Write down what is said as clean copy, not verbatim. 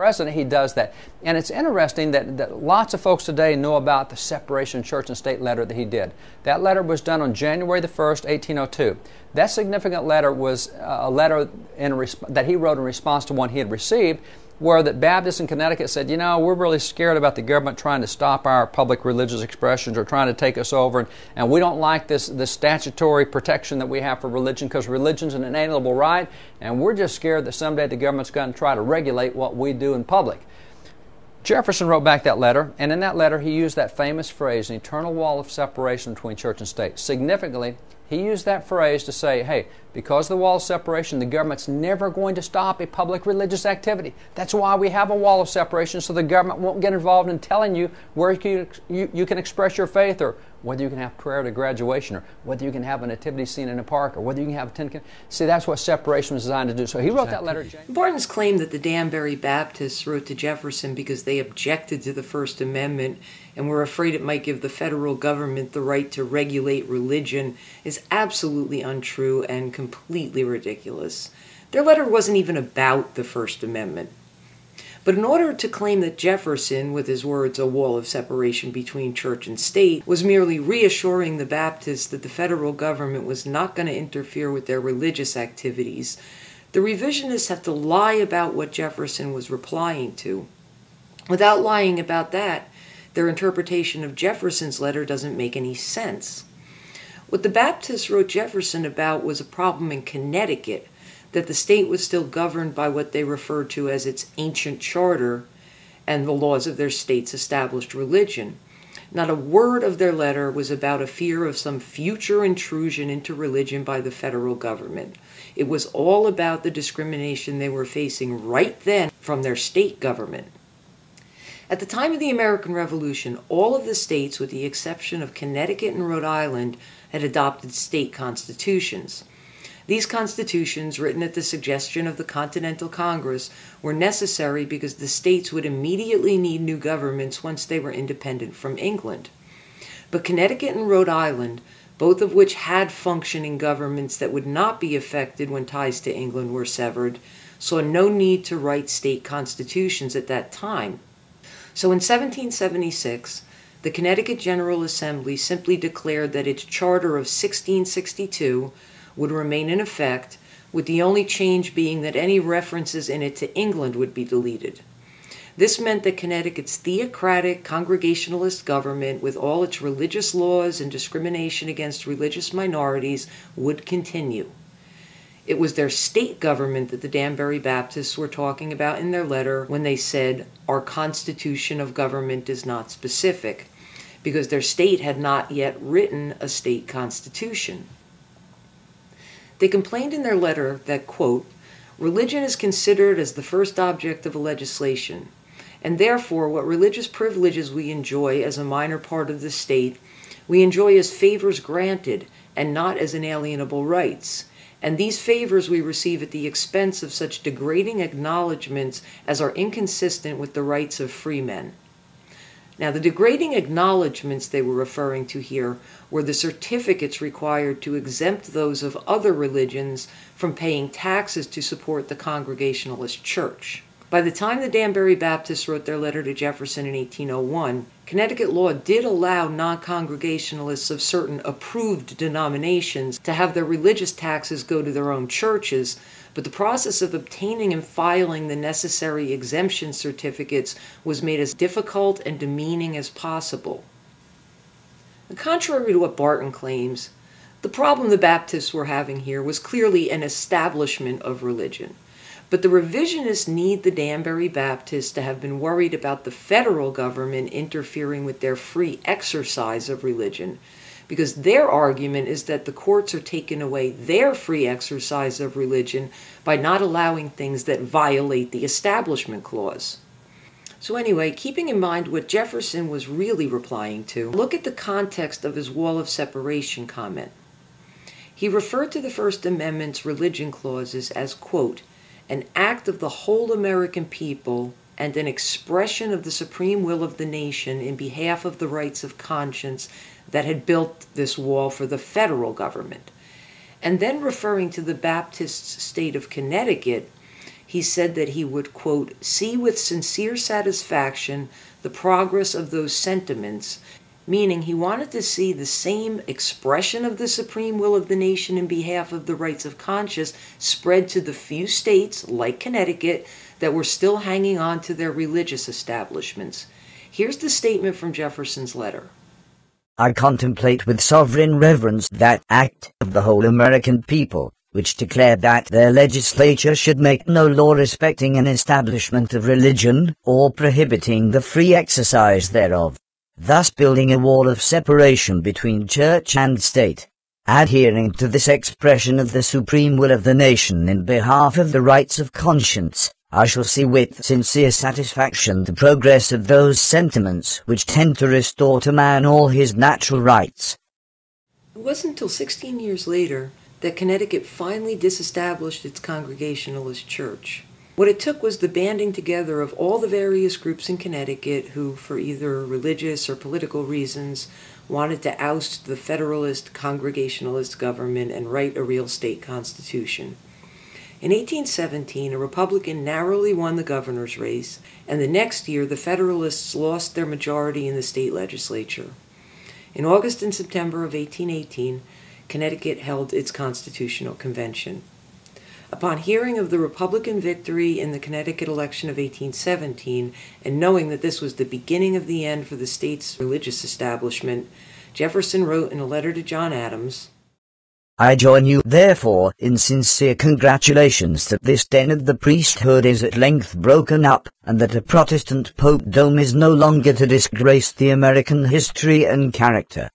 president, he does that. And it's interesting that lots of folks today know about the separation of church and state letter that he did. That letter was done on January the 1st, 1802. That significant letter was a letter that he wrote in response to one he had received, where the Baptists in Connecticut said, you know, we're really scared about the government trying to stop our public religious expressions or trying to take us over, and we don't like this statutory protection that we have for religion, because religion's an inalienable right, and we're just scared that someday the government's going to try to regulate what we do in public. Jefferson wrote back that letter, and in that letter he used that famous phrase, an eternal wall of separation between church and state. Significantly, he used that phrase to say, hey, because of the wall of separation, the government's never going to stop a public religious activity. That's why we have a wall of separation, so the government won't get involved in telling you where you can express your faith, or whether you can have prayer at graduation, or whether you can have a nativity scene in a park, or whether you can have a tin. See, that's what separation was designed to do. So he wrote that letter. Barton's claim that the Danbury Baptists wrote to Jefferson because they objected to the First Amendment and were afraid it might give the federal government the right to regulate religion is absolutely untrue and completely ridiculous. Their letter wasn't even about the First Amendment. But in order to claim that Jefferson, with his words, a wall of separation between church and state, was merely reassuring the Baptists that the federal government was not going to interfere with their religious activities, the revisionists have to lie about what Jefferson was replying to. Without lying about that, their interpretation of Jefferson's letter doesn't make any sense. What the Baptists wrote Jefferson about was a problem in Connecticut, that the state was still governed by what they referred to as its ancient charter and the laws of their state's established religion. Not a word of their letter was about a fear of some future intrusion into religion by the federal government. It was all about the discrimination they were facing right then from their state government. At the time of the American Revolution, all of the states, with the exception of Connecticut and Rhode Island, had adopted state constitutions. These constitutions, written at the suggestion of the Continental Congress, were necessary because the states would immediately need new governments once they were independent from England. But Connecticut and Rhode Island, both of which had functioning governments that would not be affected when ties to England were severed, saw no need to write state constitutions at that time. So in 1776, the Connecticut General Assembly simply declared that its charter of 1662 would remain in effect, with the only change being that any references in it to England would be deleted. This meant that Connecticut's theocratic Congregationalist government, with all its religious laws and discrimination against religious minorities, would continue. It was their state government that the Danbury Baptists were talking about in their letter when they said, "Our constitution of government is not specific," because their state had not yet written a state constitution. They complained in their letter that, quote, "Religion is considered as the first object of a legislation, and therefore what religious privileges we enjoy as a minor part of the state, we enjoy as favors granted and not as inalienable rights. And these favors we receive at the expense of such degrading acknowledgments as are inconsistent with the rights of free men." Now, the degrading acknowledgments they were referring to here were the certificates required to exempt those of other religions from paying taxes to support the Congregationalist Church. By the time the Danbury Baptists wrote their letter to Jefferson in 1801, Connecticut law did allow non-Congregationalists of certain approved denominations to have their religious taxes go to their own churches, but the process of obtaining and filing the necessary exemption certificates was made as difficult and demeaning as possible. And contrary to what Barton claims, the problem the Baptists were having here was clearly an establishment of religion. But the revisionists need the Danbury Baptists to have been worried about the federal government interfering with their free exercise of religion, because their argument is that the courts are taking away their free exercise of religion by not allowing things that violate the Establishment Clause. So anyway, keeping in mind what Jefferson was really replying to, look at the context of his wall of separation comment. He referred to the First Amendment's religion clauses as, quote, "an act of the whole American people and an expression of the supreme will of the nation in behalf of the rights of conscience that had built this wall for the federal government." And then referring to the Baptist state of Connecticut, he said that he would, quote, see with sincere satisfaction the progress of those sentiments, meaning he wanted to see the same expression of the supreme will of the nation in behalf of the rights of conscience spread to the few states, like Connecticut, that were still hanging on to their religious establishments. Here's the statement from Jefferson's letter. I contemplate with sovereign reverence that act of the whole American people, which declared that their legislature should make no law respecting an establishment of religion, or prohibiting the free exercise thereof, thus building a wall of separation between church and state. Adhering to this expression of the supreme will of the nation in behalf of the rights of conscience, I shall see with sincere satisfaction the progress of those sentiments which tend to restore to man all his natural rights. It wasn't until 16 years later that Connecticut finally disestablished its Congregationalist church. What it took was the banding together of all the various groups in Connecticut who, for either religious or political reasons, wanted to oust the Federalist Congregationalist government and write a real state constitution. In 1817, a Republican narrowly won the governor's race, and the next year the Federalists lost their majority in the state legislature. In August and September of 1818, Connecticut held its constitutional convention. Upon hearing of the Republican victory in the Connecticut election of 1817, and knowing that this was the beginning of the end for the state's religious establishment, Jefferson wrote in a letter to John Adams, I join you, therefore, in sincere congratulations that this den of the priesthood is at length broken up, and that a Protestant popedom is no longer to disgrace the American history and character.